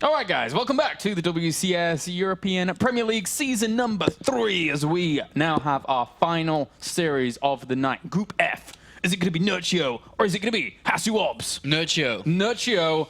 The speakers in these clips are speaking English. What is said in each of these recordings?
All right, guys, welcome back to the WCS European Premier League season number 3 as we now have our final series of the night. Group F. Is it going to be Nerchio or is it going to be HasuObs? Nerchio. Nerchio.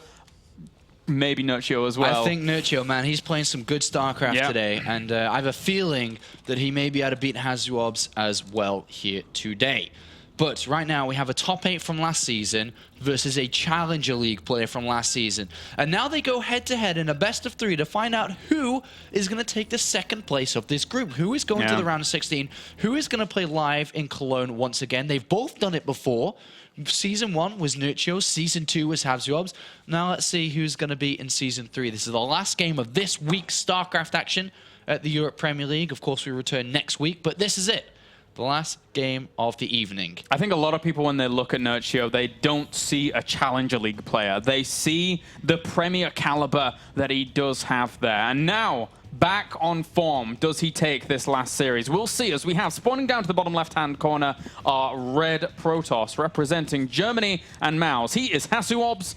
Maybe Nerchio as well. I think Nerchio, man, he's playing some good StarCraft today, and I have a feeling that he may be able to beat HasuObs as well here today. But right now, we have a top 8 from last season versus a Challenger League player from last season. And now they go head-to-head in a best-of-3 to find out who is going to take the second place of this group. Who is going to the round of 16? Who is going to play live in Cologne once again? They've both done it before. Season 1 was Nerchio. Season 2 was HasuObs. Now let's see who's going to be in Season 3. This is the last game of this week's StarCraft action at the Europe Premier League. Of course, we return next week, but this is it. The last game of the evening. I think a lot of people, when they look at Nerchio, they don't see a Challenger League player. They see the Premier caliber that he does have there. And now, back on form, does he take this last series? We'll see, as we have spawning down to the bottom left-hand corner our red Protoss representing Germany and Maus. He is HasuObs.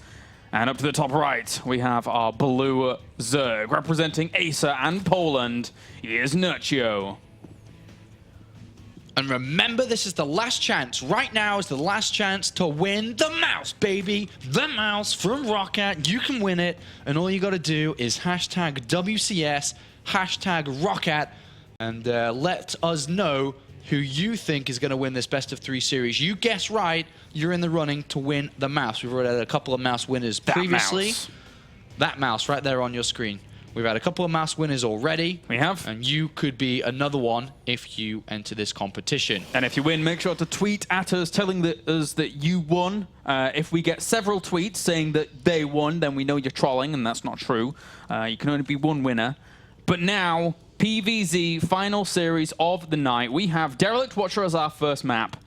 And up to the top right, we have our blue Zerg representing Acer and Poland. He is Nerchio. And remember, this is the last chance. Right now is the last chance to win the mouse, baby. The mouse from Rocket. You can win it. And all you got to do is hashtag WCS, hashtag Rocket, and let us know who you think is going to win this best-of-3 series. You guess right, you're in the running to win the mouse. We've already had a couple of mouse winners previously. That mouse right there on your screen. We've had a couple of mouse winners already. We have. And you could be another one if you enter this competition. And if you win, make sure to tweet at us telling us that you won. If we get several tweets saying that they won, then we know you're trolling, and that's not true. You can only be one winner. But now, PVZ final series of the night. We have Derelict Watcher as our first map.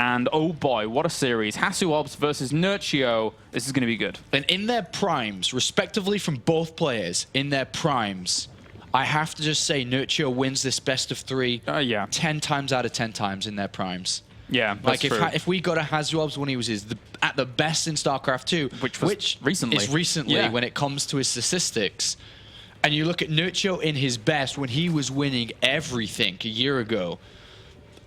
And oh boy, what a series. HasuObs versus Nerchio. This is going to be good. And in their primes, respectively from both players, in their primes, I have to just say Nerchio wins this best-of-3 10 times out of 10 times in their primes. Yeah, that's true. If we got a HasuObs when he was at the best in StarCraft 2, which recently. Is recently when it comes to his statistics, and you look at Nerchio in his best when he was winning everything a year ago,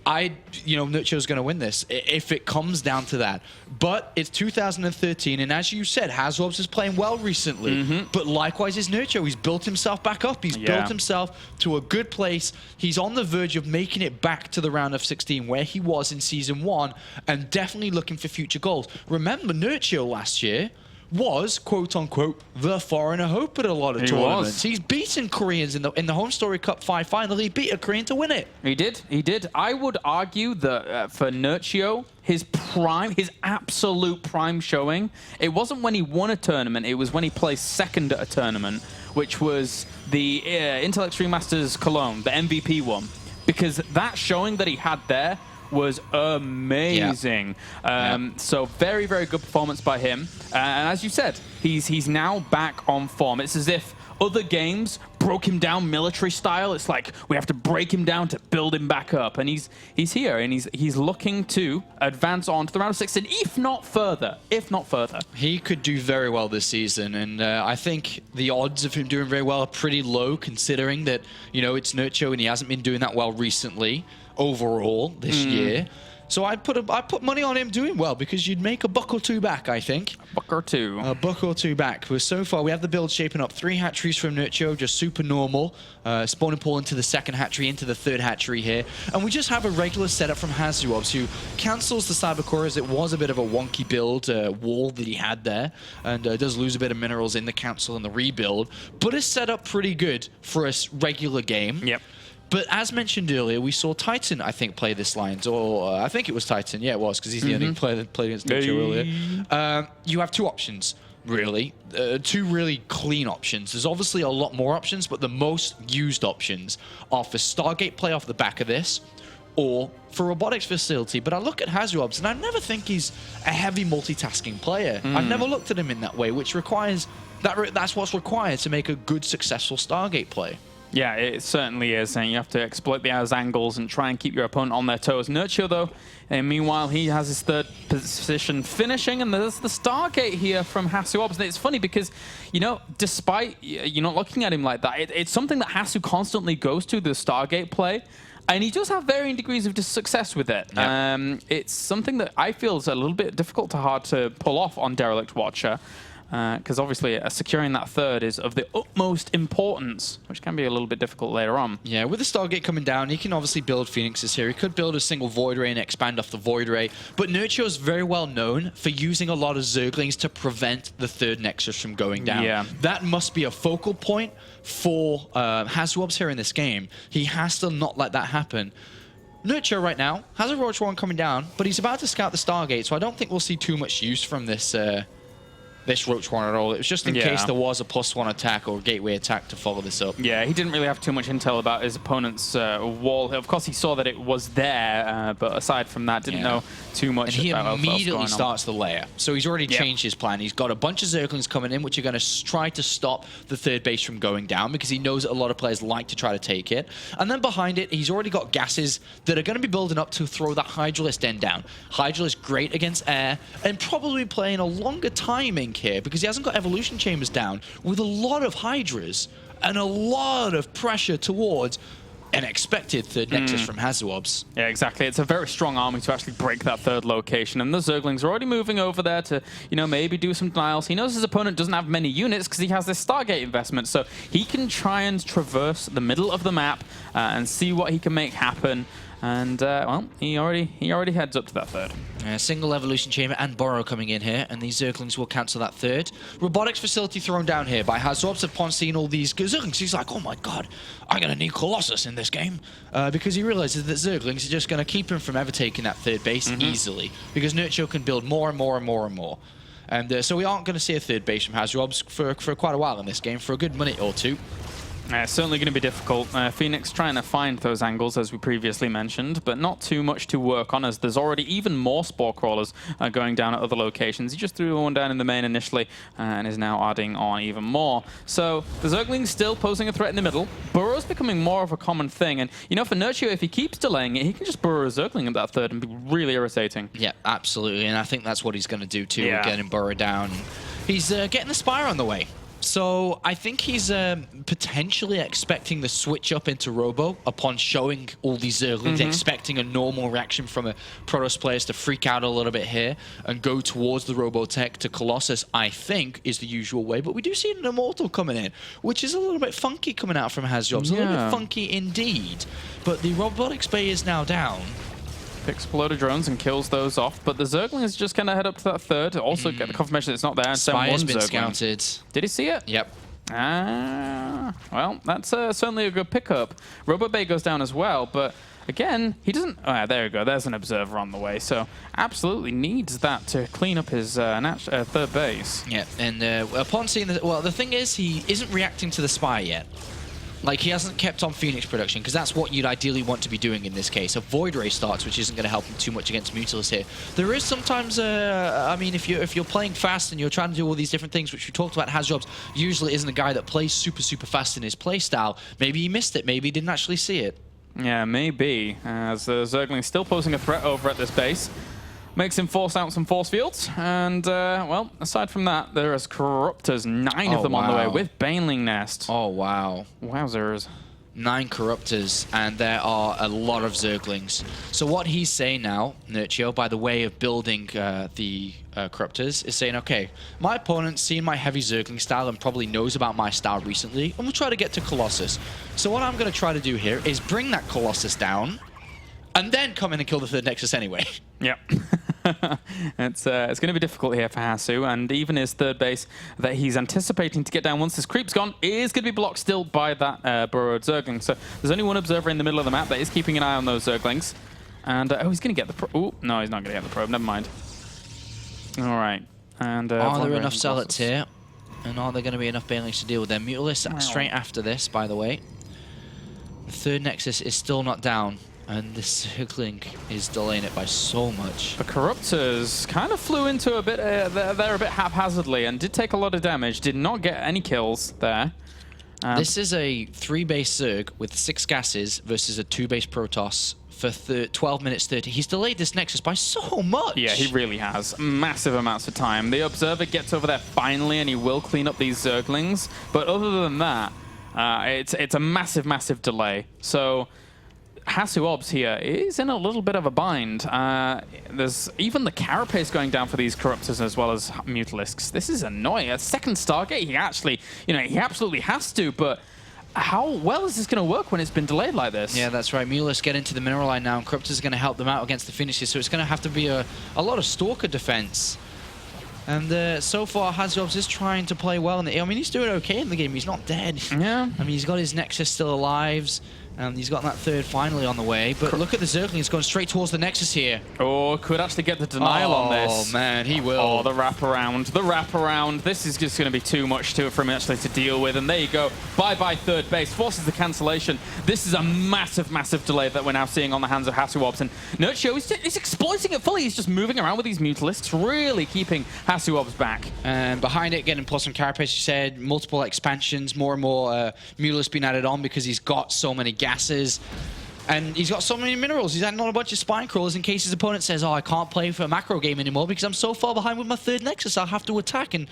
Nerchio's going to win this if it comes down to that. But it's 2013, and as you said, HasuObs is playing well recently. But likewise is Nerchio. He's built himself back up. He's built himself to a good place. He's on the verge of making it back to the round of 16 where he was in Season 1, and definitely looking for future goals. Remember, Nerchio last year was, quote-unquote, the foreigner hope at a lot of tournaments. He's beaten Koreans in the Home Story Cup 5 final. He beat a Korean to win it. He did. I would argue that for Nerchio, his prime, his absolute prime showing, it wasn't when he won a tournament, it was when he placed second at a tournament, which was the Intel Extreme Masters Cologne, the MVP one. Because that showing that he had there was amazing. So very, very good performance by him. And as you said, he's now back on form. It's as if other games broke him down military style. It's like we have to break him down to build him back up. And he's here, and he's looking to advance on to the round of 16, if not further. He could do very well this season, and I think the odds of him doing very well are pretty low, considering that, it's Nerchio and he hasn't been doing that well recently overall this year. So I put money on him doing well, because you'd make a buck or two back, I think. A buck or two. A buck or two back. But so far, we have the build shaping up. 3 hatcheries from Nerchio, just super normal. Spawning pool into the second hatchery, into the third hatchery here. And we just have a regular setup from HasuObs, who cancels the Cybercore, as it was a bit of a wonky build wall that he had there. And does lose a bit of minerals in the cancel and the rebuild. But is set up pretty good for a regular game. Yep. But as mentioned earlier, we saw Titan, I think, play this line. Or I think it was Titan. Yeah, it was, because he's the only player that played against Nerchio earlier. You have 2 options, really. 2 really clean options. There's obviously a lot more options, but the most used options are for Stargate play off the back of this, or for robotics facility. But I look at HasuObs, and I never think he's a heavy multitasking player. I've never looked at him in that way, which requires... That's what's required to make a good, successful Stargate play. Yeah, it certainly is, and you have to exploit those angles and try and keep your opponent on their toes. Nerchio, though, and meanwhile, he has his third position finishing, and there's the Stargate here from HasuObs. And it's funny because, you know, despite you're not looking at him like that, it's something that Hasu constantly goes to, the Stargate play. And he does have varying degrees of success with it. Yep. It's something that I feel is a little bit difficult to hard to pull off on Derelict Watcher. Because obviously securing that third is of the utmost importance, which can be a little bit difficult later on. Yeah, with the Stargate coming down, he can obviously build Phoenixes here. He could build a single Void Ray and expand off the Void Ray. But Nerchio is very well known for using a lot of Zerglings to prevent the third Nexus from going down. Yeah. That must be a focal point for HasuObs here in this game. He has to not let that happen. Nerchio right now has a Roach Warren coming down, but he's about to scout the Stargate, so I don't think we'll see too much use from this Roach Warren at all. It was just in case there was a +1 attack or gateway attack to follow this up. Yeah, he didn't really have too much intel about his opponent's wall. Of course, he saw that it was there, but aside from that, didn't know too much and about he immediately starts the layer. So he's already changed his plan. He's got a bunch of Zerglings coming in, which are going to try to stop the third base from going down, because he knows that a lot of players like to try to take it. And then behind it, he's already got gases that are going to be building up to throw the Hydralisk Den down. Hydralisk great against air, and probably playing a longer timing here, because he hasn't got evolution chambers down, with a lot of Hydras and a lot of pressure towards an expected third Nexus from HasuObs. Yeah, exactly. It's a very strong army to actually break that third location, and the Zerglings are already moving over there to, you know, maybe do some denials. He knows his opponent doesn't have many units because he has this Stargate investment, so he can try and traverse the middle of the map and see what he can make happen. And, well, he already heads up to that third. Single evolution chamber and Burrow coming in here, and these Zerglings will cancel that third. Robotics facility thrown down here by HasuObs. Upon seeing all these Zerglings, he's like, oh my god, I'm going to need Colossus in this game. Because he realizes that Zerglings are just going to keep him from ever taking that third base easily. Because Nerchio can build more and more and more and more. And so we aren't going to see a third base from HasuObs for quite a while in this game, for a good minute or two. It's certainly going to be difficult. Phoenix trying to find those angles, as we previously mentioned, but not too much to work on, as there's already even more Spore Crawlers going down at other locations. He just threw one down in the main initially and is now adding on even more. So the Zergling's still posing a threat in the middle. Burrow's becoming more of a common thing, and you know, for Nerchio, if he keeps delaying it, he can just burrow a Zergling at that third and be really irritating. Yeah, absolutely, and I think that's what he's going to do too, getting Burrow down. He's getting the Spire on the way. So I think he's potentially expecting the switch up into Robo upon showing all these Zerglings, expecting a normal reaction from a Protoss players to freak out a little bit here and go towards the Robotech to Colossus, I think, is the usual way. But we do see an Immortal coming in, which is a little bit funky coming out from HasuObs. A little bit funky indeed. But the Robotics Bay is now down. Picks up a load of drones and kills those off, but the Zergling is just going to head up to that third. Also get the confirmation that it's not there. Spire's been scouted. Did he see it? Yep. Well, that's certainly a good pickup. Robobay goes down as well, but again, he doesn't... Oh, there we go. There's an observer on the way, so absolutely needs that to clean up his third base. Yeah, and upon seeing the... Well, the thing is, he isn't reacting to the Spire yet. Like, he hasn't kept on Phoenix production, because that's what you'd ideally want to be doing in this case. A Void Ray starts, which isn't going to help him too much against Mutalisk here. There is sometimes, I mean, if you're playing fast and you're trying to do all these different things, which we talked about, HasuObs usually isn't a guy that plays super, super fast in his playstyle. Maybe he missed it. Maybe he didn't actually see it. Yeah, maybe. As the Zergling still posing a threat over at this base. Makes him force out some force fields, and, well, aside from that, there is Corruptors, 9 of them on the way, with Baneling Nest. Oh, wow. Wowzers. 9 Corruptors, and there are a lot of Zerglings. So what he's saying now, Nerchio, by the way of building the Corruptors, is saying, okay, my opponent's seen my heavy Zergling style and probably knows about my style recently, and we'll try to get to Colossus. So what I'm going to try to do here is bring that Colossus down, and then come in and kill the third Nexus anyway. Yep. It's going to be difficult here for Hasu, and even his third base that he's anticipating to get down once this creep's gone is going to be blocked still by that burrowed Zergling. So there's only one observer in the middle of the map that is keeping an eye on those Zerglings. And, oh, he's going to get the probe. Oh, no, he's not going to get the probe. Never mind. All right. And are there enough Zealots here? And are there going to be enough Banelings to deal with them? Mutalisk straight after this, by the way. The third Nexus is still not down. And this Zergling is delaying it by so much. The Corruptors kind of flew into a bit there a bit haphazardly and did take a lot of damage. Did not get any kills there. This is a 3-base Zerg with 6 gases versus a 2-base Protoss for 12 minutes 30. He's delayed this Nexus by so much. Yeah, he really has. Massive amounts of time. The Observer gets over there finally, and he will clean up these Zerglings. But other than that, it's a massive, massive delay. So HasuObs here is in a little bit of a bind. There's even the Carapace going down for these Corruptors as well as Mutalisks. This is annoying. A second Stargate, he actually, he absolutely has to, but how well is this going to work when it's been delayed like this? Yeah, that's right. Mutalisks get into the mineral line now, and Corruptors are going to help them out against the Phoenixes, so it's going to have to be a lot of Stalker defense. And so far, HasuObs is trying to play well. I mean, he's doing okay in the game. He's not dead. Yeah. I mean, he's got his Nexus still alive. He's got that third finally on the way. But look at the Zerglings going straight towards the Nexus here. Oh, could actually get the denial on this. Oh, man, he will. Oh, the wraparound. The wraparound. This is just going to be too much for him actually to deal with. And there you go. Bye-bye third base. Forces the cancellation. This is a massive, massive delay that we're now seeing on the hands of HasuObs. And Nerchio is exploiting it fully. He's just moving around with these Mutalisks, really keeping HasuObs back. And behind it, getting plus from Carapace, you said, multiple expansions, more and more Mutalisks being added on because he's got so many gases. And he's got so many minerals. He's adding on a bunch of spine crawlers in case his opponent says, oh, I can't play for a macro game anymore because I'm so far behind with my third Nexus, I'll have to attack. And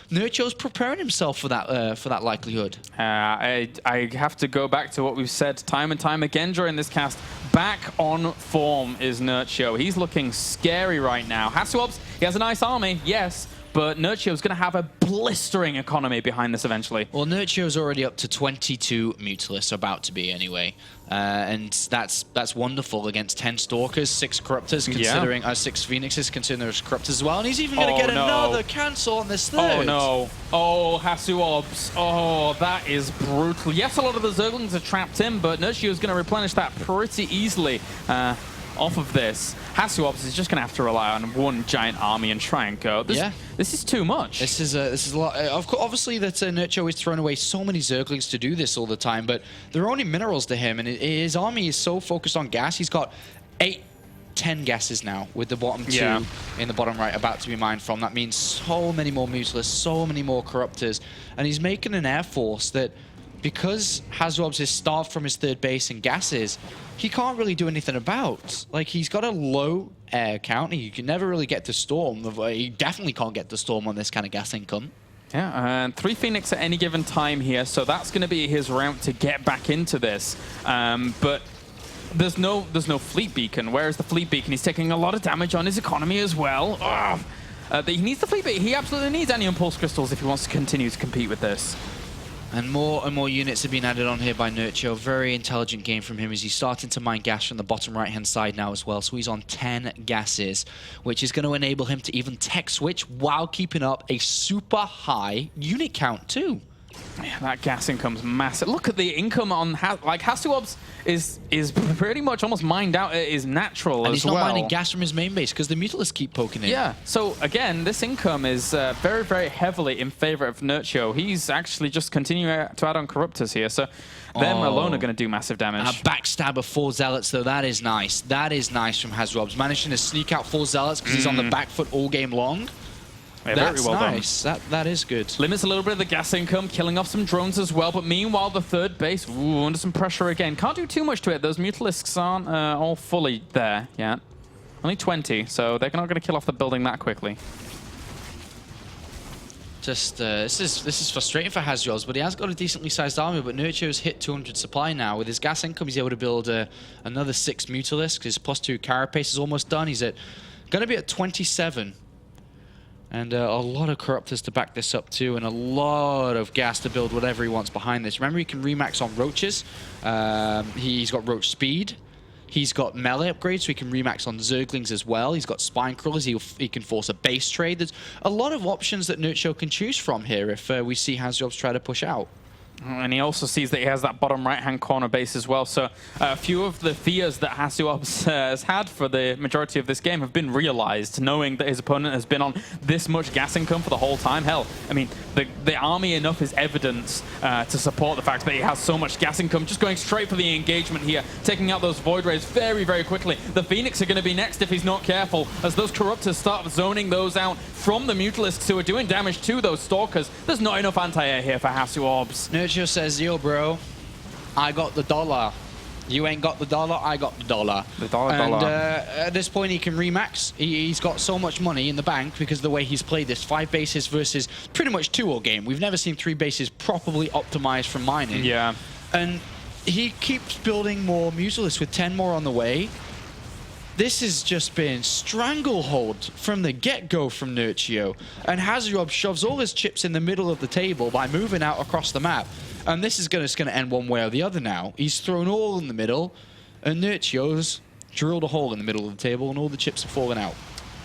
Nerchio's preparing himself for that likelihood. I have to go back to what we've said time and time again during this cast. Back on form is Nerchio. He's looking scary right now. HasuObs, he has a nice army, yes, but Nerchio's going to have a blistering economy behind this eventually. Well, Nerchio's already up to 22 Mutalisks, about to be anyway. And that's wonderful against 10 Stalkers, 6 Corruptors, considering 6 Phoenixes, considering there's Corruptors as well. And he's even going to get another cancel on this third. Oh, no. Oh, HasuObs. Oh, that is brutal. Yes, a lot of the Zerglings are trapped in, but Nerchio's going to replenish that pretty easily. Off of this, HasuObs is just going to have to rely on one giant army and try and go. This is too much. This is a lot. Obviously, that Nerchio is throwing away so many Zerglings to do this all the time, but they're only minerals to him, and his army is so focused on gas. He's got 10 gases now, with the bottom 2 in the bottom right about to be mined from. That means so many more Mutalisks, so many more Corruptors, and he's making an air force that, because HasuObs is starved from his third base and gases, he can't really do anything about. Like, he's got a low air count. You can never really get to Storm. He definitely can't get to Storm on this kind of gas income. Yeah, and 3 Phoenix at any given time here, so that's going to be his route to get back into this. But there's no fleet beacon. Where is the fleet beacon? He's taking a lot of damage on his economy as well. He needs the fleet beacon. He absolutely needs any Impulse Crystals if he wants to continue to compete with this. And more units have been added on here by Nerchio. Very intelligent game from him as he's starting to mine gas from the bottom right-hand side now as well. So he's on 10 gases, which is going to enable him to even tech switch while keeping up a super high unit count too. Yeah, that gas income's massive. Look at the income on HasuObs is pretty much almost mined out. It is natural and as well. well. And he's not mining gas from his main base because the Mutalisks keep poking in. Yeah, so again, this income is very, very heavily in favor of Nerchio. He's actually just continuing to add on Corruptors here, so them alone are going to do massive damage. A backstab of 4 Zealots, though, that is nice. That is nice from HasuObs. Managing to sneak out 4 Zealots because he's on the back foot all game long. Yeah, that's very well nice. That is good. Limits a little bit of the gas income, killing off some drones as well. But meanwhile, the third base, under some pressure again. Can't do too much to it. Those Mutalisks aren't all fully there yet. Only 20, so they're not going to kill off the building that quickly. Just this is frustrating for HasuObs, but he has got a decently sized army. But Nerchio's hit 200 supply now. With his gas income, he's able to build another 6 Mutalisks. His +2 Carapace is almost done. He's going to be at 27. And a lot of Corruptors to back this up too, and a lot of gas to build whatever he wants behind this. Remember, he can remax on Roaches. He's got Roach Speed. He's got melee upgrades, so he can remax on Zerglings as well. He's got Spine Crawlers. He can force a base trade. There's a lot of options that Nerchio can choose from here if we see HasuObs try to push out. And he also sees that he has that bottom right-hand corner base as well. So a few of the fears that HasuObs has had for the majority of this game have been realized, knowing that his opponent has been on this much gas income for the whole time. Hell, I mean, the army enough is evidence to support the fact that he has so much gas income. Just going straight for the engagement here, taking out those Void Rays very, very quickly. The Phoenix are going to be next if he's not careful, as those Corruptors start zoning those out from the Mutalisks who are doing damage to those Stalkers. There's not enough anti-air here for HasuObs. Nerchio says, yo, bro, I got the dollar. You ain't got the dollar, I got the dollar. The dollar. And at this point, he can remax. He's got so much money in the bank because of the way he's played this. 5 bases versus pretty much 2-0 game. We've never seen 3 bases properly optimized from mining. Yeah. And he keeps building more Mucilis with 10 more on the way. This has just been stranglehold from the get-go from Nerchio. And HasuObs shoves all his chips in the middle of the table by moving out across the map. And this is just going to end one way or the other now. He's thrown all in the middle, and Nerchio's drilled a hole in the middle of the table, and all the chips have fallen out.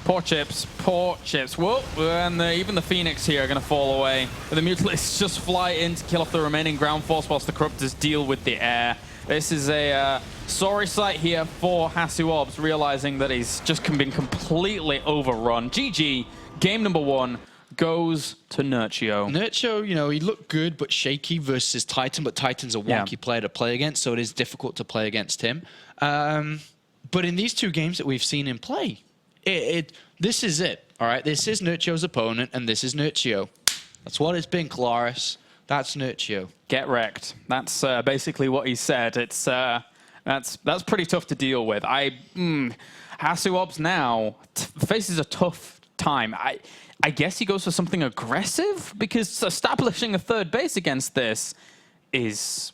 Poor chips, poor chips. Whoa, and even the Phoenix here are going to fall away. The Mutalisks just fly in to kill off the remaining ground force whilst the Corruptors deal with the air. This is a sorry sight here for HasuObs, realizing that he's just been completely overrun. GG, game number 1 goes to Nerchio. Nerchio, you know, he looked good but shaky versus Titan, but Titan's a wonky player to play against, so it is difficult to play against him. But in these 2 games that we've seen him play, this is it, all right? This is Nerchio's opponent, and this is Nerchio. That's what it's been, Claris. That's Nerchio. Get wrecked. That's basically what he said. It's that's pretty tough to deal with. HasuObs now faces a tough time. I guess he goes for something aggressive because establishing a 3rd base against this is,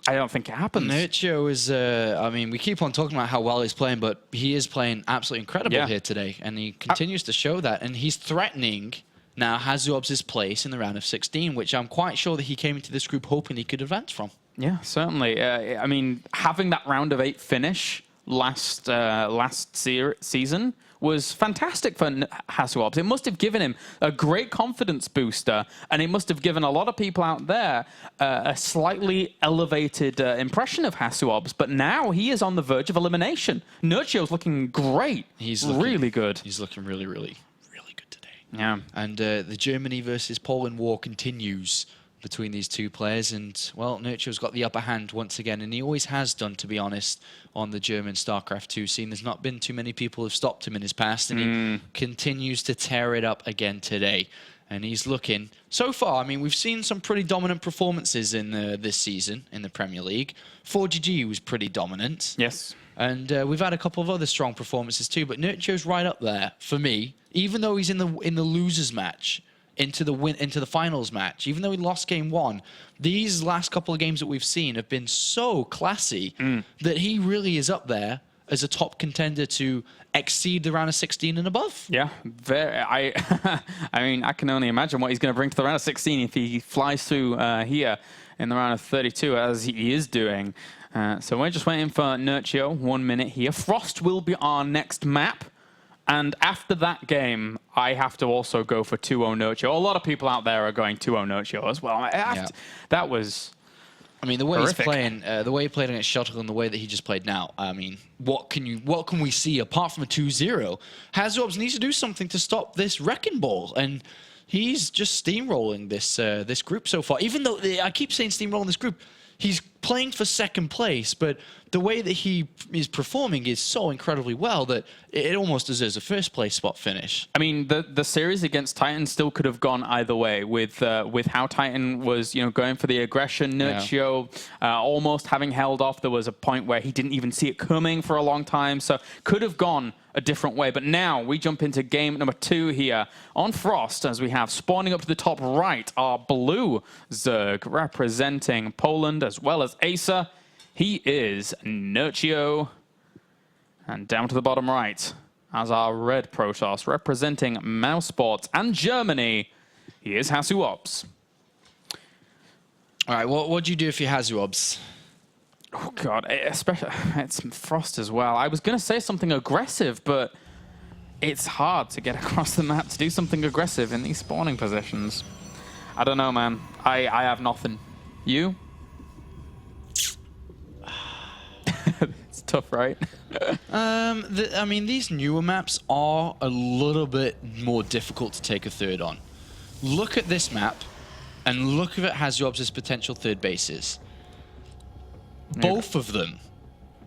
I don't think it happens. Nerchio is, I mean, we keep on talking about how well he's playing, but he is playing absolutely incredible here today, and he continues to show that, and he's threatening now HasuObs' place in the round of 16, which I'm quite sure that he came into this group hoping he could advance from. Yeah, certainly. I mean, having that round of 8 finish last season was fantastic for HasuObs. It must have given him a great confidence booster, and it must have given a lot of people out there a slightly elevated impression of HasuObs. But now he is on the verge of elimination. Nerchio's looking great. He's really good. He's looking really, really good today. Yeah. And the Germany versus Poland war continues between these 2 players, and well, Nerchio's got the upper hand once again, and he always has done, to be honest, on the German StarCraft 2 scene. There's not been too many people who've stopped him in his past, and he continues to tear it up again today. And he's looking, so far, I mean, we've seen some pretty dominant performances in this season in the Premier League. 4GG was pretty dominant. Yes. And we've had a couple of other strong performances too, but Nerchio's right up there for me, even though he's in the losers match. Into the finals match, even though he lost game 1, these last couple of games that we've seen have been so classy that he really is up there as a top contender to exceed the round of 16 and above. Yeah, I mean, I can only imagine what he's going to bring to the round of 16 if he flies through here in the round of 32, as he is doing. So we're just waiting for Nerchio. 1 minute here. Frost will be our next map. And after that game, I have to also go for 2-0 Nerchio. A lot of people out there are going 2-0 Nerchio as well. That was, I mean, the way horrific. he's playing, the way he played against Shuttle and the way that he just played now. I mean, what can we see apart from a 2-0? HasuObs needs to do something to stop this wrecking ball, and he's just steamrolling this group so far. Even though I keep saying steamrolling this group, he's playing for 2nd place, but the way that he is performing is so incredibly well that it almost deserves a 1st place spot finish. I mean, the series against Titan still could have gone either way with how Titan was, going for the aggression. Nerchio almost having held off. There was a point where he didn't even see it coming for a long time, so could have gone a different way. But now we jump into game number 2 here on Frost, as we have spawning up to the top right our blue Zerg representing Poland as well as Acer. He is Nerchio. And down to the bottom right, as our red Protoss representing Mousesports and Germany, he is HasuObs. All right, what do you do if you're HasuObs? Oh, God, especially, it's Frost as well. I was going to say something aggressive, but it's hard to get across the map to do something aggressive in these spawning positions. I don't know, man. I have nothing. You? It's tough, right? I mean, these newer maps are a little bit more difficult to take a 3rd on. Look at this map, and look at HasuObs' potential 3rd bases. Both of them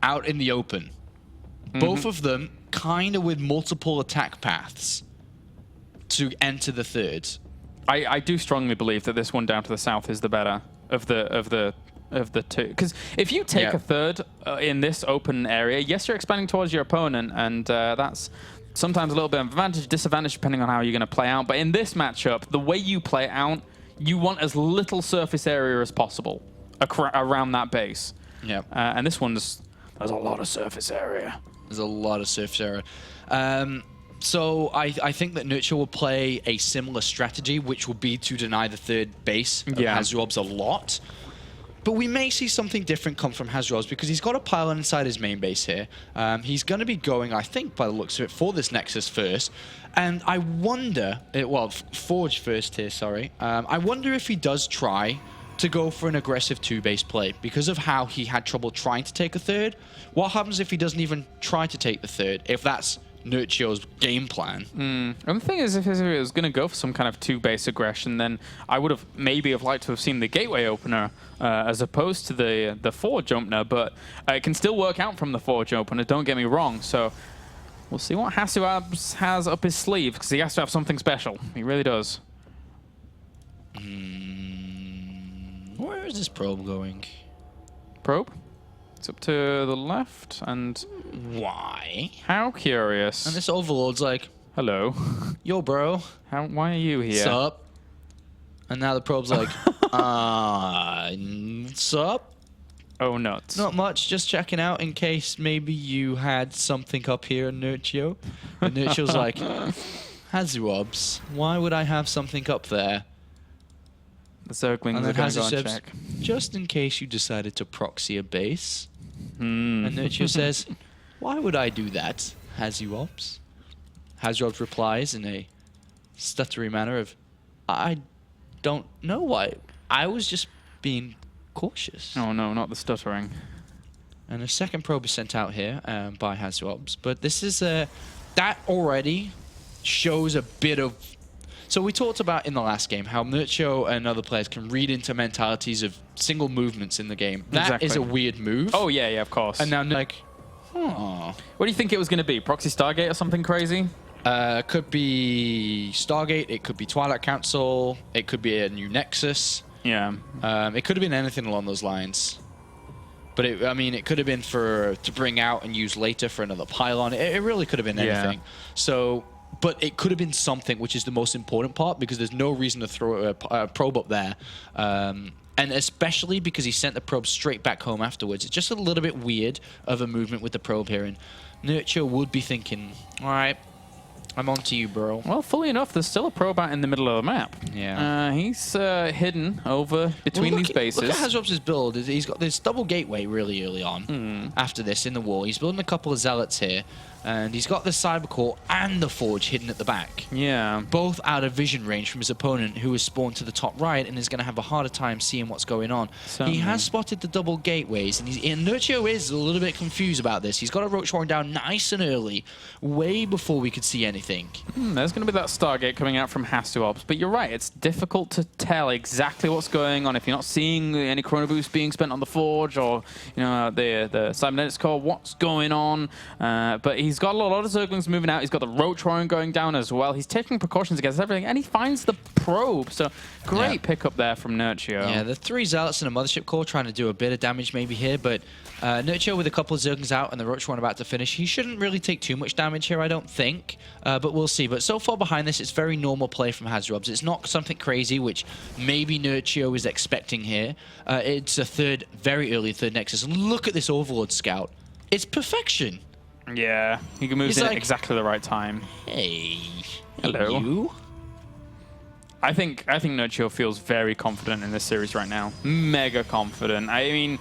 out in the open. Both of them kind of with multiple attack paths to enter the 3rd. I do strongly believe that this one down to the south is the better of the two. Because if you take a third in this open area, yes, you're expanding towards your opponent, and that's sometimes a little bit of advantage, disadvantage, depending on how you're going to play out. But in this matchup, the way you play it out, you want as little surface area as possible around that base. Yeah. And this one's, there's a lot of surface area. There's a lot of surface area. So I think that Nerchio will play a similar strategy, which will be to deny the third base of HasuObs a lot. But we may see something different come from HasuObs because he's got a pylon inside his main base here. He's going to be going, I think, by the looks of it, for this Nexus first. And I wonder, well, Forge first here, sorry. I wonder if he does try to go for an aggressive two-base play because of how he had trouble trying to take a third. What happens if he doesn't even try to take the third, if that's Nerchio's game plan? And the thing is, if it was going to go for some kind of two-base aggression, then I would have maybe liked to have seen the gateway opener as opposed to the Forge opener, but it can still work out from the Forge opener, don't get me wrong. So we'll see what HasuObs has up his sleeve, because he has to have something special. He really does. Where is this probe going? Probe? It's up to the left, and... Why? How curious. And this Overlord's like... Hello. Yo, bro. Why are you here? Sup? And now the probe's like... Sup? Oh, nuts. Not much, just checking out in case maybe you had something up here, Nerchio. And Nerchio's like... HasuObs, why would I have something up there? The Zerglings are going to go and check. Just in case you decided to proxy a base. And Nerchio says, why would I do that, HasuObs? HasuObs replies in a stuttery manner of, I don't know why. I was just being cautious. Oh no, not the stuttering. And a second probe is sent out here by HasuObs. But this is that already shows a bit of... So we talked about in the last game how Nerchio and other players can read into mentalities of single movements in the game. That is a weird move. Oh, yeah, of course. And now, like, oh. What do you think it was going to be? Proxy Stargate or something crazy? Could be Stargate. It could be Twilight Council. It could be a new Nexus. Yeah. It could have been anything along those lines. But, I mean, it could have been to bring out and use later for another pylon. It really could have been anything. So... But it could have been something, which is the most important part, because there's no reason to throw a probe up there. And especially because he sent the probe straight back home afterwards. It's just a little bit weird of a movement with the probe here. And Nerchio would be thinking, all right, I'm on to you, bro. Well, fully enough, there's still a probe out in the middle of the map. Yeah. He's hidden over between these bases. Look at HasuObs' build. He's got this double gateway really early on after this in the wall. He's building a couple of zealots here. And he's got the Cybercore and the Forge hidden at the back. Yeah. Both out of vision range from his opponent, who is spawned to the top right and is going to have a harder time seeing what's going on. Certainly. He has spotted the double gateways, and Nerchio is a little bit confused about this. He's got a Roach Warren down nice and early, way before we could see anything. There's going to be that Stargate coming out from HasuObs, but you're right, it's difficult to tell exactly what's going on if you're not seeing any Chrono Boost being spent on the Forge or the Cybernetics Core, what's going on. But he's got a lot of Zerglings moving out. He's got the Roach Warren going down as well. He's taking precautions against everything, and he finds the probe. So great pickup there from Nerchio. Yeah, the 3 Zealots and a Mothership Core trying to do a bit of damage maybe here, but Nerchio with a couple of Zerglings out and the Roach Warren about to finish. He shouldn't really take too much damage here, I don't think, but we'll see. But so far behind this, it's very normal play from HasuObs. It's not something crazy, which maybe Nerchio is expecting here. It's a very early third Nexus. And look at this Overlord Scout. It's perfection. Yeah, he moves in at exactly the right time. Hey, hello. You? I think Nerchio feels very confident in this series right now. Mega confident. I mean,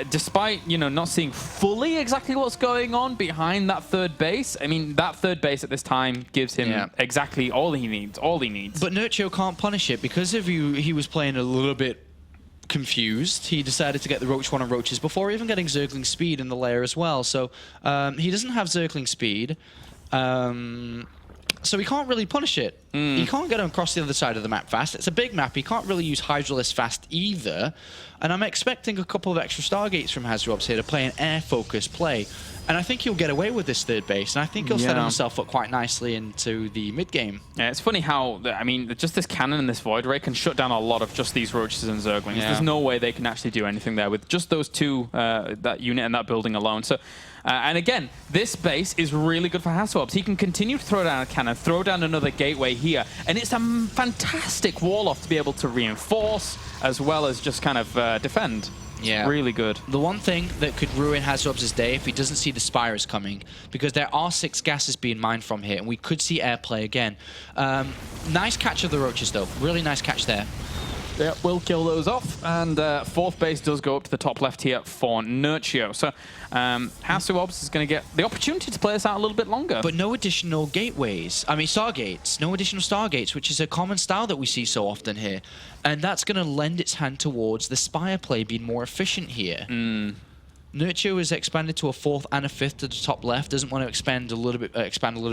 despite not seeing fully exactly what's going on behind that third base, I mean that third base at this time gives him exactly all he needs. But Nerchio can't punish it because of he was playing a little bit confused. He decided to get the Roach Warren and Roaches before even getting Zergling speed in the lair as well. So he doesn't have Zergling speed, so he can't really punish it. He can't get across the other side of the map fast. It's a big map. He can't really use Hydralisk fast either. And I'm expecting a couple of extra Stargates from HasuObs here to play an air-focused play. And I think he'll get away with this third base. And I think he'll set himself up quite nicely into the mid-game. Yeah, it's funny how, I mean, just this cannon and this Void Ray can shut down a lot of just these Roaches and Zerglings. There's no way they can actually do anything there with just those two, that unit and that building alone. So, and again, this base is really good for HasuObs. He can continue to throw down a cannon, throw down another gateway here, and it's a fantastic wall-off to be able to reinforce as well as just kind of defend. Yeah. Really good. The one thing that could ruin HasuObs' day if he doesn't see the Spires coming, because there are 6 gases being mined from here, and we could see airplay again. Nice catch of the Roaches, though. Really nice catch there. Yeah, we'll kill those off. And 4th base does go up to the top left here for Nerchio. So HasuObs is going to get the opportunity to play this out a little bit longer. But no additional gateways. I mean, Stargates. No additional Stargates, which is a common style that we see so often here. And that's going to lend its hand towards the Spire play being more efficient here. Nerchio is expanded to a 4th and a 5th to the top left. Doesn't want to expand a little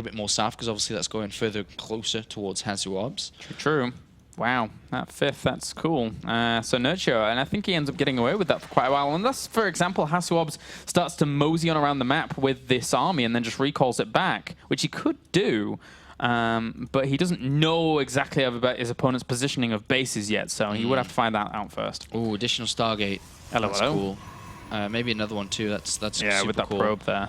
bit more south, because obviously that's going further closer towards HasuObs. True. Wow, that 5th, that's cool. So Nerchio, and I think he ends up getting away with that for quite a while. Unless, for example, HasuObs starts to mosey on around the map with this army and then just recalls it back, which he could do. But he doesn't know exactly about his opponent's positioning of bases yet, so he would have to find that out first. Oh, additional Stargate. That's cool. Maybe another one too. That's super with that cool. probe there.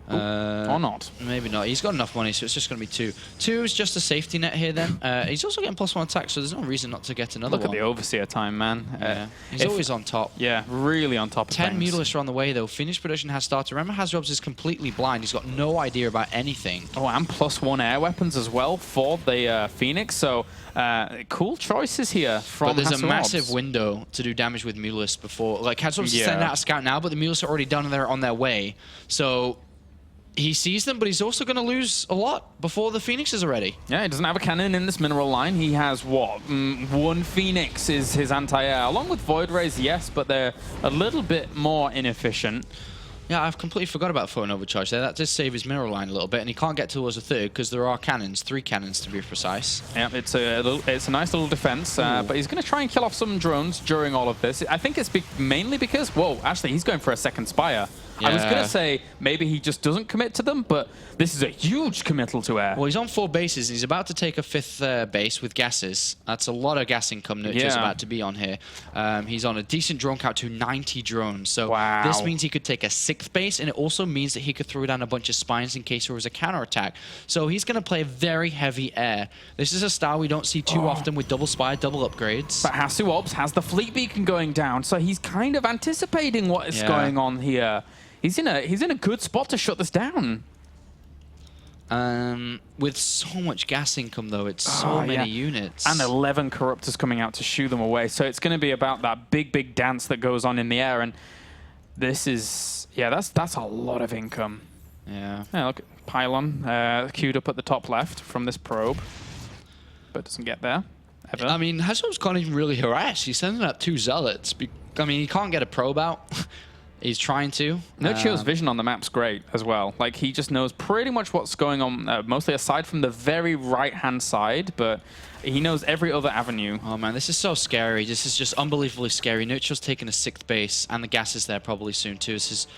Or not. Maybe not. He's got enough money, so it's just going to be 2. 2 is just a safety net here then. He's also getting +1 attack, so there's no reason not to get another one. Look at the Overseer time, man. Yeah. He's always on top. Yeah, really on top of 10 things. Mutalists are on the way, though. Phoenix production has started. Remember, HasuObs is completely blind. He's got no idea about anything. Oh, and +1 air weapons as well for the Phoenix. So, cool choices here from But there's HasuObs. a massive window to do damage with Mutalists before. Like, HasuObs is sending out a scout now, but the Mutalists are already done and they're on their way. So he sees them, but he's also going to lose a lot before the Phoenixes are ready. Yeah, he doesn't have a cannon in this mineral line. He has, what, 1 Phoenix is his anti-air. Along with Void Rays, yes, but they're a little bit more inefficient. Yeah, I've completely forgot about phone overcharge there. That does save his mineral line a little bit, and he can't get towards a 3rd because there are cannons, 3 cannons to be precise. Yeah, it's a nice little defense, but he's going to try and kill off some drones during all of this. I think it's mainly because, whoa, actually he's going for a 2nd Spire. Yeah. I was going to say maybe he just doesn't commit to them, but this is a huge committal to air. Well, he's on 4 bases. He's about to take a 5th base with gases. That's a lot of gas income Nerchio's about to be on here. He's on a decent drone count to 90 drones. So this means he could take a 6th base, and it also means that he could throw down a bunch of spines in case there was a counterattack. So he's going to play very heavy air. This is a style we don't see too often with double spire, double upgrades. But HasuObs has the fleet beacon going down, so he's kind of anticipating what is going on here. He's in a good spot to shut this down. With so much gas income, though, it's so many units. And 11 Corruptors coming out to shoo them away. So it's going to be about that big dance that goes on in the air. And this is, that's a lot of income. Yeah. Yeah, look at Pylon queued up at the top left from this probe. But doesn't get there, ever. I mean, HasuObs can't even really harass. He's sending up 2 Zealots. I mean, he can't get a probe out. He's trying to. Nerchio's vision on the map's great as well. Like, he just knows pretty much what's going on, mostly aside from the very right-hand side, but he knows every other avenue. Oh, man, this is so scary. This is just unbelievably scary. Nerchio's taking a 6th base, and the gas is there probably soon, too. This is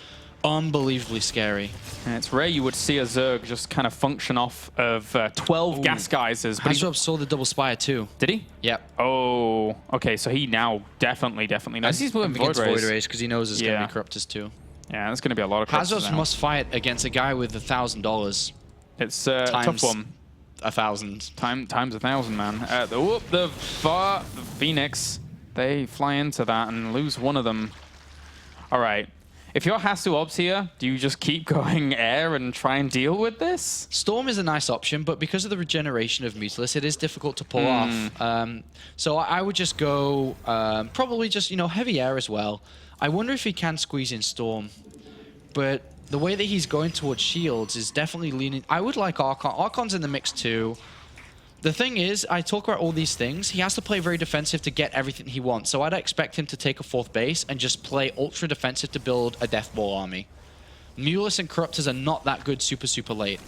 unbelievably scary. And it's rare you would see a Zerg just kind of function off of 12 gas geysers. HasuObs saw the double spire, too. Did he? Yep. Oh, okay, so he now definitely knows. He's moving against Void Rays because he knows there's going to be Corruptors, too. Yeah, there's going to be a lot of Corruptors HasuObs must fight against a guy with $1,000. It's a tough one. 1,000. Times 1,000, man. The Phoenix, they fly into that and lose one of them. All right. If you're HasuObs here, do you just keep going air and try and deal with this? Storm is a nice option, but because of the regeneration of Mutalisk, it is difficult to pull off. So I would just go probably just, heavy air as well. I wonder if he can squeeze in Storm, but the way that he's going towards shields is definitely leaning. I would like Archon. Archon's in the mix too. The thing is, I talk about all these things. He has to play very defensive to get everything he wants. So I'd expect him to take a 4th base and just play ultra defensive to build a Death Ball army. Mutalisk and Corruptors are not that good super late.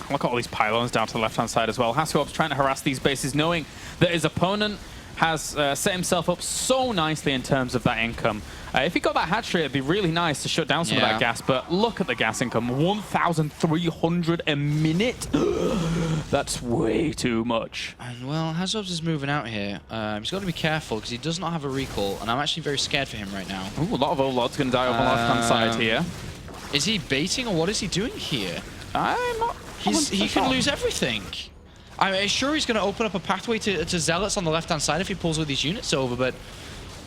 Look at all these pylons down to the left-hand side as well. HasuObs trying to harass these bases, knowing that his opponent has set himself up so nicely in terms of that income. If he got that hatch rate, it'd be really nice to shut down some of that gas, but look at the gas income. 1,300 a minute. That's way too much. And, well, HasuObs is moving out here. He's got to be careful because he does not have a recall, and I'm actually very scared for him right now. Ooh, a lot of Overlord's going to die over on the left-hand side here. Is he baiting, or what is he doing here? I'm not... He could lose everything. I'm sure he's going to open up a pathway to Zealots on the left-hand side if he pulls all these units over, but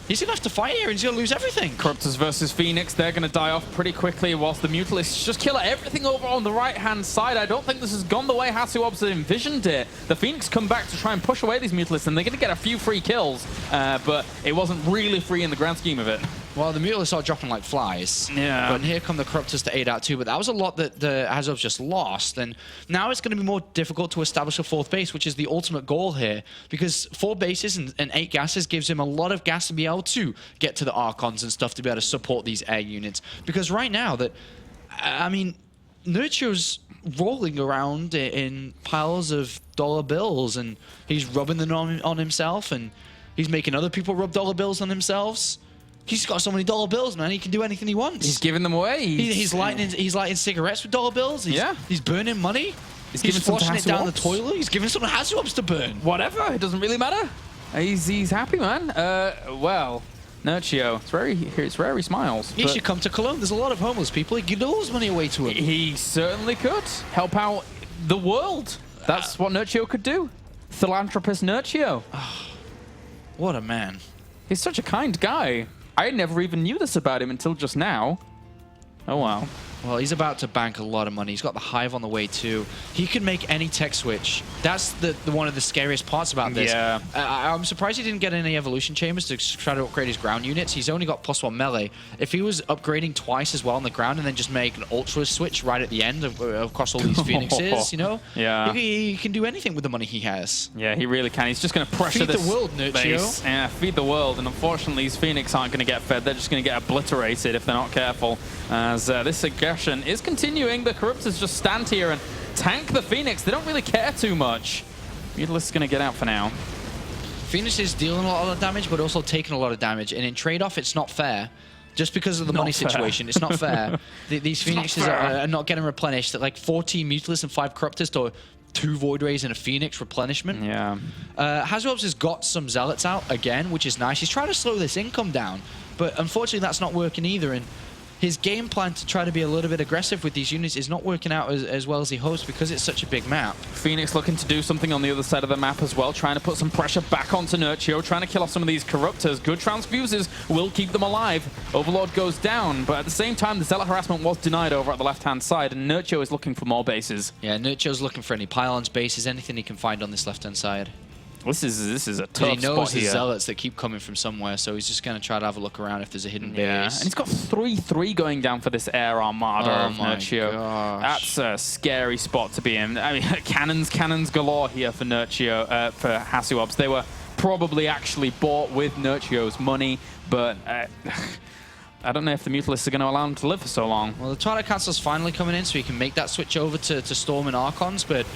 he's going to have to fight here and he's going to lose everything. Corruptors versus Phoenix, they're going to die off pretty quickly whilst the Mutalisks just kill everything over on the right-hand side. I don't think this has gone the way HasuObs envisioned it. The Phoenix come back to try and push away these Mutalisks, and they're going to get a few free kills, but it wasn't really free in the grand scheme of it. Well, the Mutalisks are dropping like flies. Yeah. But here come the Corruptors to aid out too. But that was a lot that the HasuObs just lost. And now it's going to be more difficult to establish a fourth base, which is the ultimate goal here. Because 4 bases and 8 gases gives him a lot of gas to be able to get to the Archons and stuff to be able to support these air units. Because right now, I mean, Nerchio's rolling around in piles of dollar bills. And he's rubbing them on himself. And he's making other people rub dollar bills on themselves. He's got so many dollar bills, man. He can do anything he wants. He's giving them away. He's lighting cigarettes with dollar bills. He's burning money. He's flushing it down the toilet. He's giving some HasuObs to burn. Whatever. It doesn't really matter. He's happy, man. Well, Nerchio, it's rare he smiles. He should come to Cologne. There's a lot of homeless people. He could give all his money away to him. He certainly could. Help out the world. That's what Nerchio could do. Philanthropist Nerchio. What a man. He's such a kind guy. I never even knew this about him until just now. Oh, wow. Well, he's about to bank a lot of money. He's got the Hive on the way, too. He can make any tech switch. That's the one of the scariest parts about this. Yeah. I'm surprised he didn't get any evolution chambers to try to upgrade his ground units. He's only got +1 melee. If he was upgrading twice as well on the ground and then just make an ultra switch right at the end across all these Phoenixes, you know? Yeah. He can do anything with the money he has. Yeah, he really can. He's just going to pressure this Feed the world, Nerchio. base. Yeah, feed the world. And unfortunately, these Phoenix aren't going to get fed. They're just going to get obliterated if they're not careful. As this aggression is continuing. The Corruptors just stand here and tank the Phoenix. They don't really care too much. Mutalisks is going to get out for now. Phoenix is dealing a lot of damage, but also taking a lot of damage. And in trade-off, it's not fair. Just because of the money situation, it's not fair. These Phoenixes are not getting replenished. Like 14 Mutalisks and 5 Corruptors to 2 Void Rays and a Phoenix replenishment. Yeah. HasuObs has got some Zealots out again, which is nice. He's trying to slow this income down, but unfortunately that's not working either. And his game plan to try to be a little bit aggressive with these units is not working out as well as he hopes because it's such a big map. Phoenix looking to do something on the other side of the map as well, trying to put some pressure back onto Nerchio, trying to kill off some of these Corruptors. Good transfuses will keep them alive. Overlord goes down, but at the same time, the Zealot harassment was denied over at the left-hand side, and Nerchio is looking for more bases. Yeah, Nerchio's looking for any pylons, bases, anything he can find on this left-hand side. This is a tough spot here. He knows the here. Zealots that keep coming from somewhere, so he's just going to try to have a look around if there's a hidden base. And he's got 3-3 going down for this air armada of Nerchio. Gosh. That's a scary spot to be in. I mean, cannons galore here for Nerchio, for HasuObs. They were probably actually bought with Nerchio's money, but I don't know if the Mutalisks are going to allow him to live for so long. Well, the Twilight Council's finally coming in, so he can make that switch over to Storm and Archons, but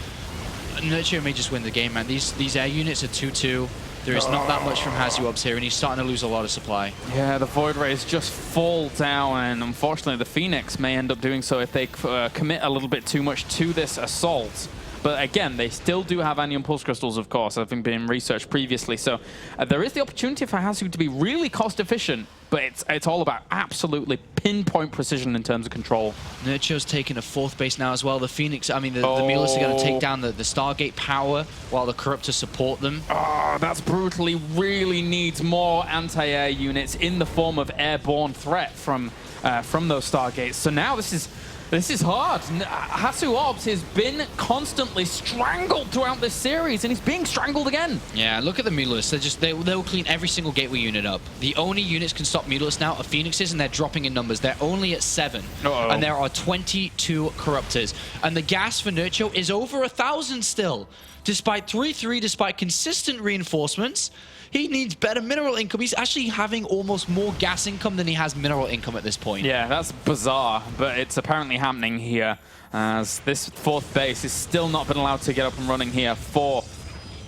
Nerchio may just win the game, man. These air units are 2-2. There is not that much from HasuObs here, and he's starting to lose a lot of supply. Yeah, the Void Rays just fall down, and unfortunately the Phoenix may end up doing so if they commit a little bit too much to this assault. But again, they still do have Anion Pulse Crystals, of course, having been researched previously. So there is the opportunity for Hasu to be really cost efficient, but it's all about absolutely pinpoint precision in terms of control. Nerchio's taking a 4th base now as well. The Phoenix, I mean, the Mutalisks are going to take down the Stargate power while the Corruptors support them. Oh, that's brutally. Really needs more anti-air units in the form of airborne threat from those Stargates. So now this is hard. HasuObs has been constantly strangled throughout this series, and he's being strangled again. Yeah, look at the Mutalisks. They'll clean every single gateway unit up. The only units can stop Mutalisks now are Phoenixes, and they're dropping in numbers. They're only at 7, and there are 22 Corruptors. And the gas for Nerchio is over 1,000 still. Despite 3-3, despite consistent reinforcements, he needs better mineral income. He's actually having almost more gas income than he has mineral income at this point. Yeah, that's bizarre, but it's apparently happening here. as this fourth base is still not been allowed to get up and running here for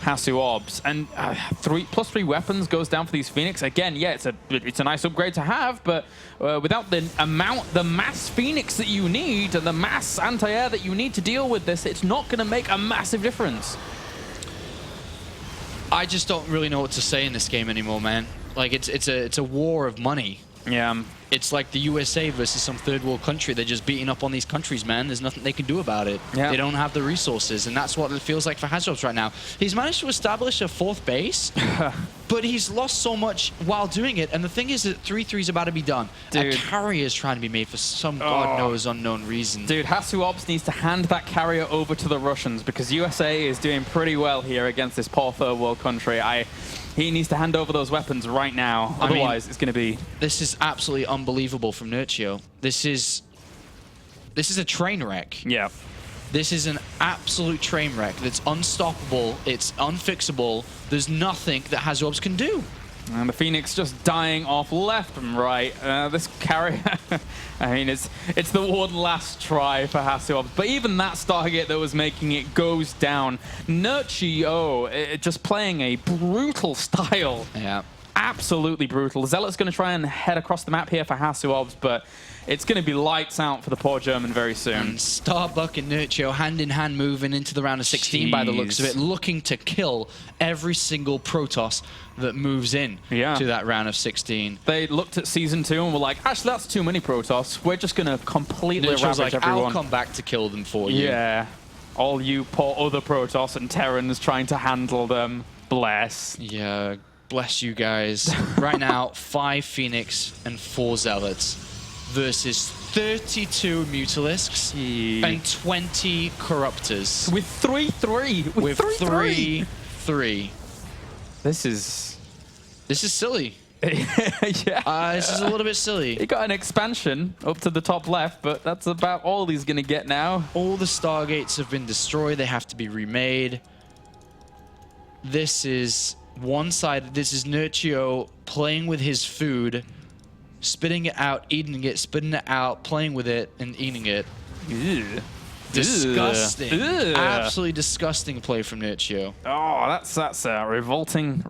HasuObs. And +3 weapons goes down for these Phoenix. Again, yeah, it's a nice upgrade to have, but without the mass Phoenix that you need and the mass anti-air that you need to deal with this, it's not going to make a massive difference. I just don't really know what to say in this game anymore, man. Like, it's a war of money. Yeah. It's like the USA versus some third world country. They're just beating up on these countries, man. There's nothing they can do about it. Yeah. They don't have the resources, and that's what it feels like for HasuObs right now. He's managed to establish a fourth base, but he's lost so much while doing it. And the thing is that 3-3 is about to be done. Dude. A carrier is trying to be made for some God knows unknown reason. Dude, HasuObs needs to hand that carrier over to the Russians because USA is doing pretty well here against this poor third world country. He needs to hand over those weapons right now. Otherwise, it's going to be... This is absolutely unbelievable from Nerchio. This is a train wreck. Yeah. This is an absolute train wreck that's unstoppable. It's unfixable. There's nothing that HasuObs can do. And the Phoenix just dying off left and right. This carrier, I mean, it's the one last try for HasuObs. But even that Stargate that was making it goes down. Nerchio just playing a brutal style. Yeah. Absolutely brutal. Zealot's going to try and head across the map here for HasuObs, but it's going to be lights out for the poor German very soon. And Starbuck and Nerchio hand-in-hand moving into the round of 16 by the looks of it, looking to kill every single Protoss that moves in to that round of 16. They looked at Season 2 and were like, actually, that's too many Protoss. We're just going to completely Nerchio's ravage like, everyone. I'll come back to kill them for you. Yeah. All you poor other Protoss and Terrans trying to handle them. Bless. Yeah, bless you guys. Right now, 5 Phoenix and 4 Zealots versus 32 Mutalisks and 20 Corruptors. With 3-3. With 3-3. This is silly. Yeah. This is a little bit silly. He got an expansion up to the top left, but that's about all he's going to get now. All the Stargates have been destroyed. They have to be remade. This is one side. This is Nerchio playing with his food, spitting it out, eating it, spitting it out, playing with it, and eating it. Ew. Disgusting. Ew. Absolutely disgusting play from Nerchio. Oh, that's a revolting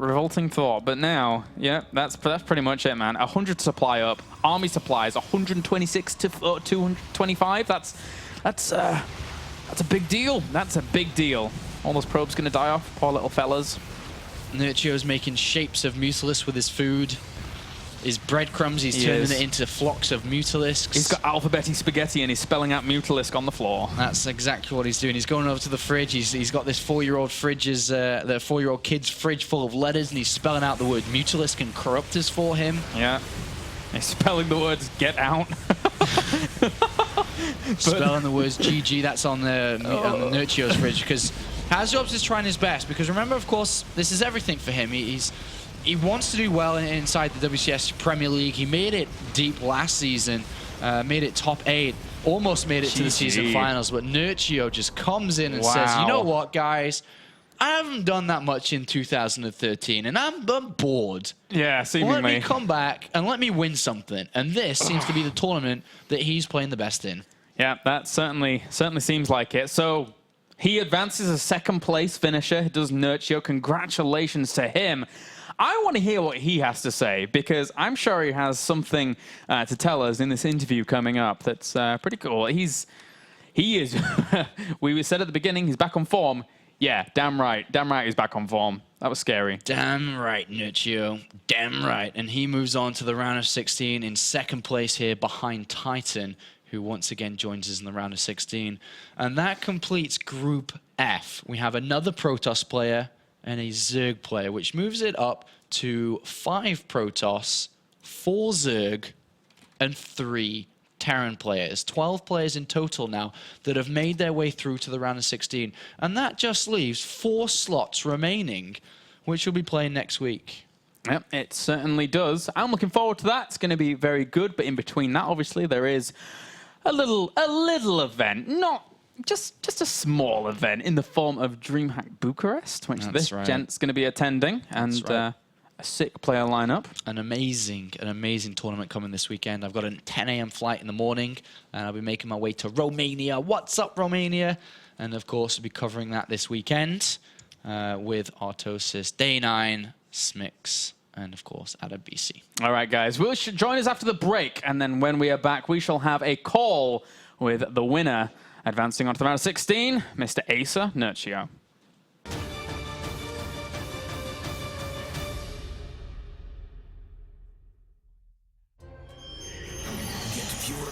thought. But now, yeah, that's pretty much it, man. 100 supply up, army supplies 126 to 225. That's a big deal. That's a big deal. All those probes gonna die off, poor little fellas. Nerchio's making shapes of Mutalisks with his food. His breadcrumbs, he's turning it into flocks of Mutalisks. He's got alphabety spaghetti and he's spelling out Mutalisk on the floor. That's exactly what he's doing. He's going over to the fridge. He's got this 4-year-old fridge's, the 4-year-old kid's fridge full of letters, and he's spelling out the word Mutalisk and Corruptors for him. Yeah. He's spelling the words "get out." Spelling the words GG. That's on the Nerchio's fridge, because HasuObs is trying his best. Because remember, of course, this is everything for him. He wants to do well inside the WCS Premier League. He made it deep last season, made it top 8, almost made it to the season finals. But Nerchio just comes in and says, you know what, guys? I haven't done that much in 2013, and I'm bored. Yeah, seemingly. Let me come back and let me win something. And this seems to be the tournament that he's playing the best in. Yeah, that certainly seems like it. So he advances a second-place finisher. Does Nerchio? Congratulations to him. I want to hear what he has to say, because I'm sure he has something to tell us in this interview coming up that's pretty cool. He is, we said at the beginning, he's back on form. Yeah, damn right he's back on form. That was scary. Damn right, Nerchio. Damn right. And he moves on to the round of 16 in second place here behind Titan, who once again joins us in the round of 16. And that completes Group F. We have another Protoss player and a Zerg player, which moves it up to 5 Protoss, 4 Zerg, and 3 Terran players. 12 players in total now that have made their way through to the round of 16. And that just leaves 4 slots remaining, which we'll be playing next week. Yep, it certainly does. I'm looking forward to that. It's going to be very good. But in between that, obviously, there is a little event. Not just a small event in the form of DreamHack Bucharest, which this gent's going to be attending. And a sick player lineup. An amazing tournament coming this weekend. I've got a 10 a.m. flight in the morning, and I'll be making my way to Romania. What's up, Romania? And of course, we'll be covering that this weekend with Artosis, Day9, Smix, and of course, Adam BC. All right, guys. Join us after the break, and then when we are back, we shall have a call with the winner advancing on to the round of 16, Mr. Asa Nerchio.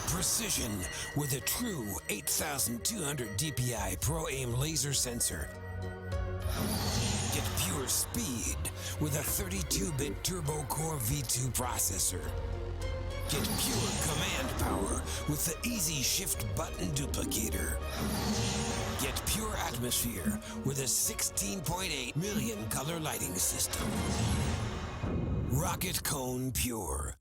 Precision with a true 8200 DPI Pro Aim laser sensor. Get pure speed with a 32-bit Turbo Core V2 processor. Get pure command power with the Easy Shift button duplicator. Get pure atmosphere with a 16.8 million color lighting system. Rocket Cone Pure.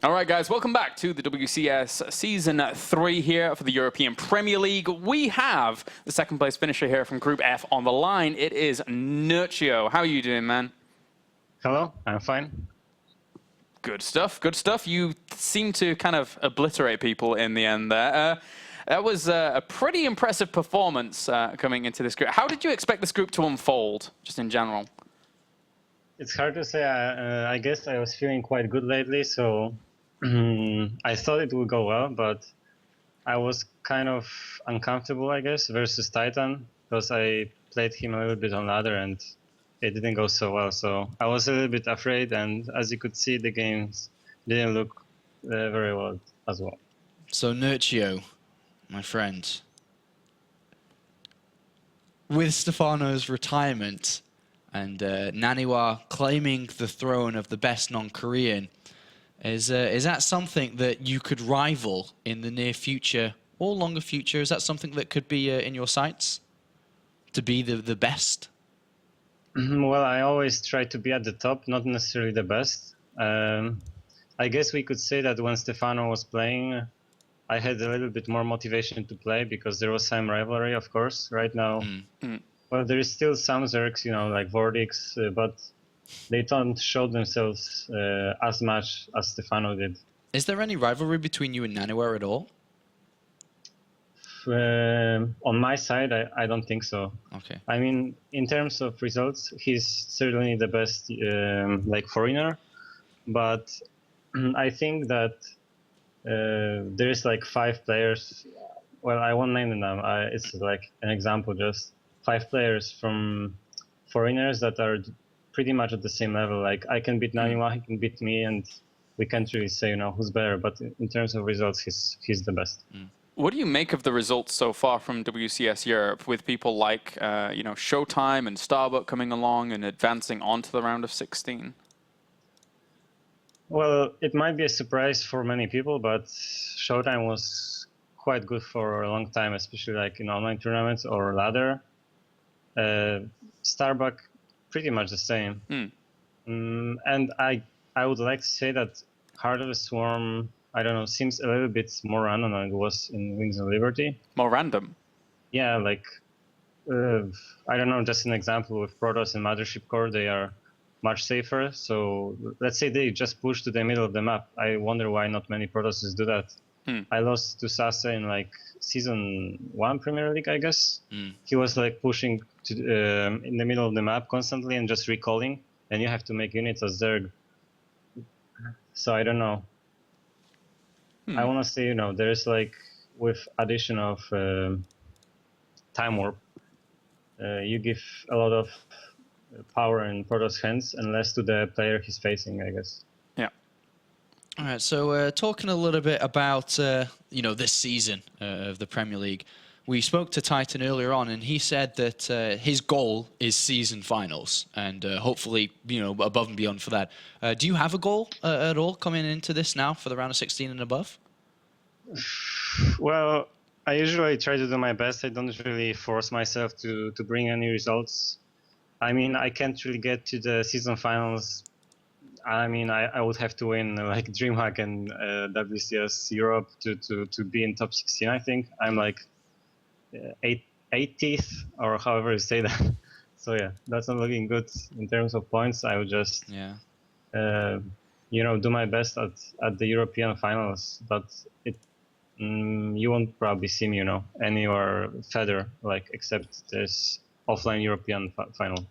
All right, guys, welcome back to the WCS Season 3 here for the European Premier League. We have the second place finisher here from Group F on the line. It is Nerchio. How are you doing, man? Hello, I'm fine. Good stuff, good stuff. You seem to kind of obliterate people in the end there. That was a pretty impressive performance coming into this group. How did you expect this group to unfold, just in general? It's hard to say. I guess I was feeling quite good lately, so I thought it would go well, but I was kind of uncomfortable, I guess, versus Titan, because I played him a little bit on ladder and it didn't go so well. So I was a little bit afraid, and as you could see, the games didn't look very well as well. So Nerchio, my friend, with Stefano's retirement and Naniwa claiming the throne of the best non-Korean, is that something that you could rival in the near future or longer future? Is that something that could be in your sights, to be the best? Well, I always try to be at the top, not necessarily the best. I guess we could say that when Stefano was playing, I had a little bit more motivation to play because there was some rivalry, of course. Right now, well, there is still some Zergs, you know, like Vordix, but they don't show themselves as much as Stefano did. Is there any rivalry between you and Naniwa at all? On my side, I don't think so. Okay. I mean, in terms of results, he's certainly the best like foreigner, but I think that there's like 5 players well, I won't name them. It's like an example, just 5 players from foreigners that are pretty much at the same level. Like I can beat Naniwa, he can beat me, and we can't really say, who's better. But in terms of results, he's the best. What do you make of the results so far from WCS Europe with people like, Showtime and Starbuck coming along and advancing onto the round of 16? Well, it might be a surprise for many people, but Showtime was quite good for a long time, especially like in online tournaments or ladder. Starbuck, pretty much the same. And I would like to say that Heart of the Swarm, I don't know, seems a little bit more random than it was in Wings of Liberty. More random? Yeah, like, I don't know, just an example with Protoss and Mothership Core, they are much safer. So let's say they just push to the middle of the map. I wonder why not many Protosses do that. I lost to Sasa in like Season 1 Premier League, I guess. He was like pushing to in the middle of the map constantly and just recalling, and you have to make units as Zerg. So I don't know. I want to say, there's like, with addition of Time Warp, you give a lot of power in Protoss hands and less to the player he's facing, I guess. Yeah. All right, so talking a little bit about, this season of the Premier League, we spoke to Titan earlier on, and he said that his goal is season finals, and hopefully, above and beyond for that. Do you have a goal at all coming into this now for the round of 16 and above? Well, I usually try to do my best. I don't really force myself to bring any results. I mean, I can't really get to the season finals. I mean, I would have to win like DreamHack and WCS Europe to be in top 16, I think. I'm like 80th, or however you say that. So yeah, that's not looking good in terms of points. I would just, do my best at the European finals. But you won't probably see me, anywhere further, like except this offline European final.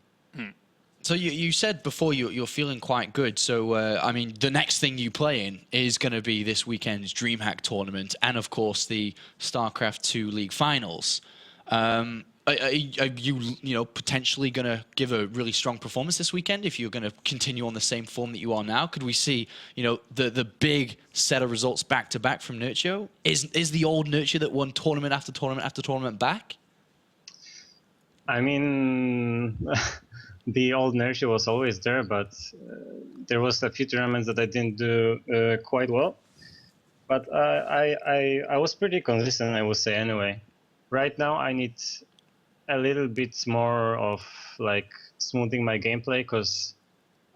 So you said before you're feeling quite good. So, I mean, the next thing you play in is going to be this weekend's DreamHack tournament and, of course, the StarCraft 2 League Finals. Are you, potentially going to give a really strong performance this weekend if you're going to continue on the same form that you are now? Could we see, the big set of results back-to-back from Nerchio? Is the old Nerchio that won tournament after tournament after tournament back? I mean... The old Nerchio was always there, but there was a few tournaments that I didn't do quite well. But I was pretty consistent, I would say, anyway. Right now, I need a little bit more of like smoothing my gameplay, because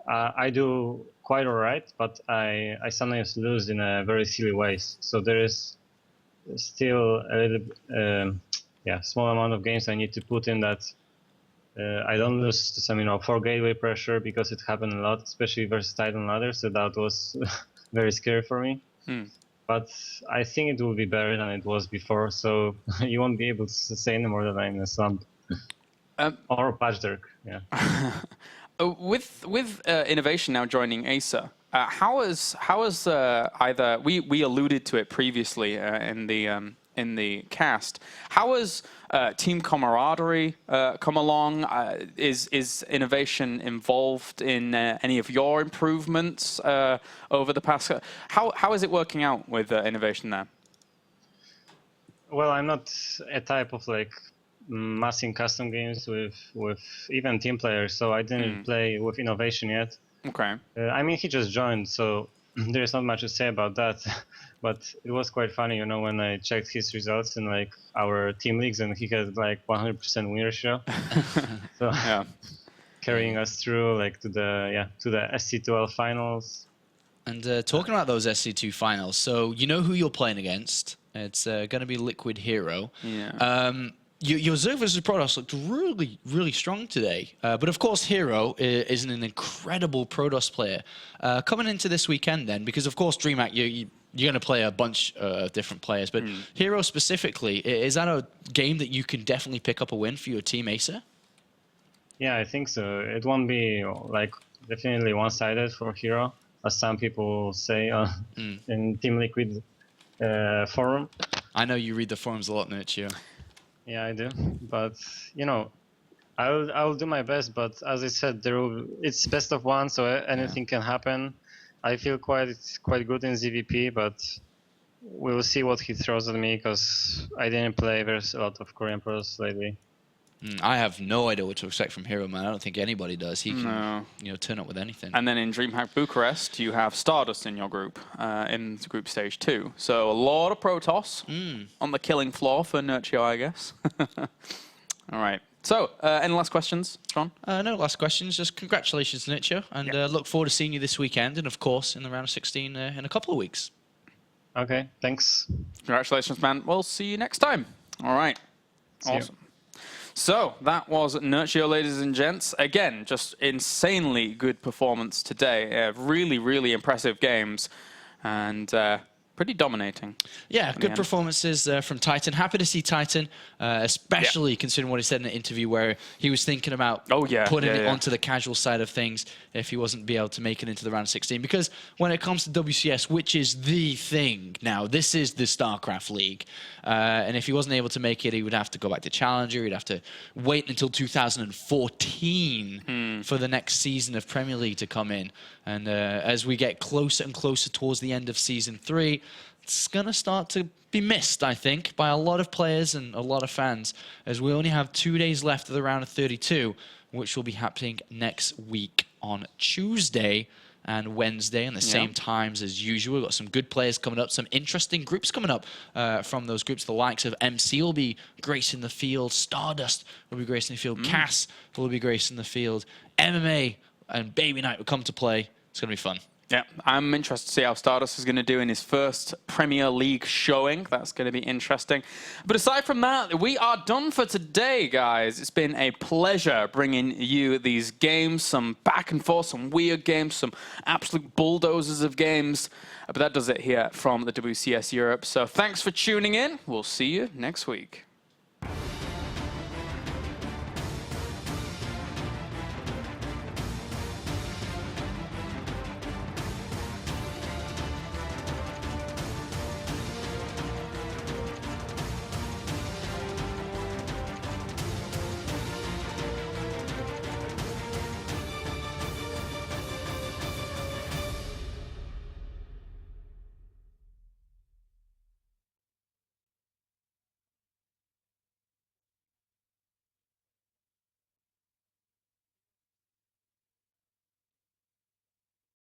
I do quite all right, but I sometimes lose in a very silly ways. So there is still a little, small amount of games I need to put in that. I don't lose to some, 4 gateway pressure, because it happened a lot, especially versus Titan ladder, so that was very scary for me. But I think it will be better than it was before, so you won't be able to say anymore that I'm in a slump. Or Patchdirk, yeah. With Innovation now joining Acer, how is either we alluded to it previously in the cast. How has team camaraderie come along? Is Innovation involved in any of your improvements over the past? How is it working out with Innovation there? Well, I'm not a type of like massing custom games with even team players, so I didn't play with Innovation yet. Okay. I mean, he just joined, so there's not much to say about that. But it was quite funny, when I checked his results in like our team leagues, and he had like 100% win ratio. So yeah, carrying us through like to the SC2L finals. And talking about those SC2 finals, so you know who you're playing against. It's going to be Liquid Hero. Yeah. Your Zerg versus Protoss looked really, really strong today. But of course, Hero is an incredible Protoss player. Coming into this weekend then, because of course, DreamHack, you're going to play a bunch of different players, but Hero specifically, is that a game that you can definitely pick up a win for your team Acer? Yeah, I think so. It won't be like definitely one-sided for Hero, as some people say in Team Liquid forum. I know you read the forums a lot, Nerchio. Yeah, I do. But you know, I'll do my best. But as I said, it's best of one, so anything can happen. I feel quite good in ZVP, but we will see what he throws at me because I didn't play. There's a lot of Korean pros lately. I have no idea what to expect from Hero Man. I don't think anybody does. He can, turn up with anything. And then in DreamHack Bucharest, you have Stardust in your group, in group stage 2. So a lot of Protoss on the killing floor for Nerchio, I guess. All right. So, any last questions, Sean? No last questions. Just congratulations, Nerchio, and look forward to seeing you this weekend, and of course in the round of 16 in a couple of weeks. Okay, thanks. Congratulations, man. We'll see you next time. All right. Awesome. So that was Nerchio, ladies and gents. Again, just insanely good performance today. Really, really impressive games, and pretty dominating. Yeah, good performances from Titan. Happy to see Titan, especially considering what he said in the interview where he was thinking about putting it onto the casual side of things if he wasn't be able to make it into the round of 16. Because when it comes to WCS, which is the thing now, this is the StarCraft League. And if he wasn't able to make it, he would have to go back to Challenger. He'd have to wait until 2014 for the next season of Premier League to come in. And as we get closer and closer towards the end of Season 3, it's going to start to be missed, I think, by a lot of players and a lot of fans, as we only have 2 days left of the round of 32, which will be happening next week on Tuesday and Wednesday and the same times as usual. We've got some good players coming up, some interesting groups coming up from those groups. The likes of MC will be gracing the field, Stardust will be gracing the field, Cass will be gracing the field, MMA and Baby Knight will come to play. It's going to be fun. Yeah, I'm interested to see how Stardust is going to do in his first Premier League showing. That's going to be interesting. But aside from that, we are done for today, guys. It's been a pleasure bringing you these games, some back and forth, some weird games, some absolute bulldozers of games. But that does it here from the WCS Europe. So thanks for tuning in. We'll see you next week.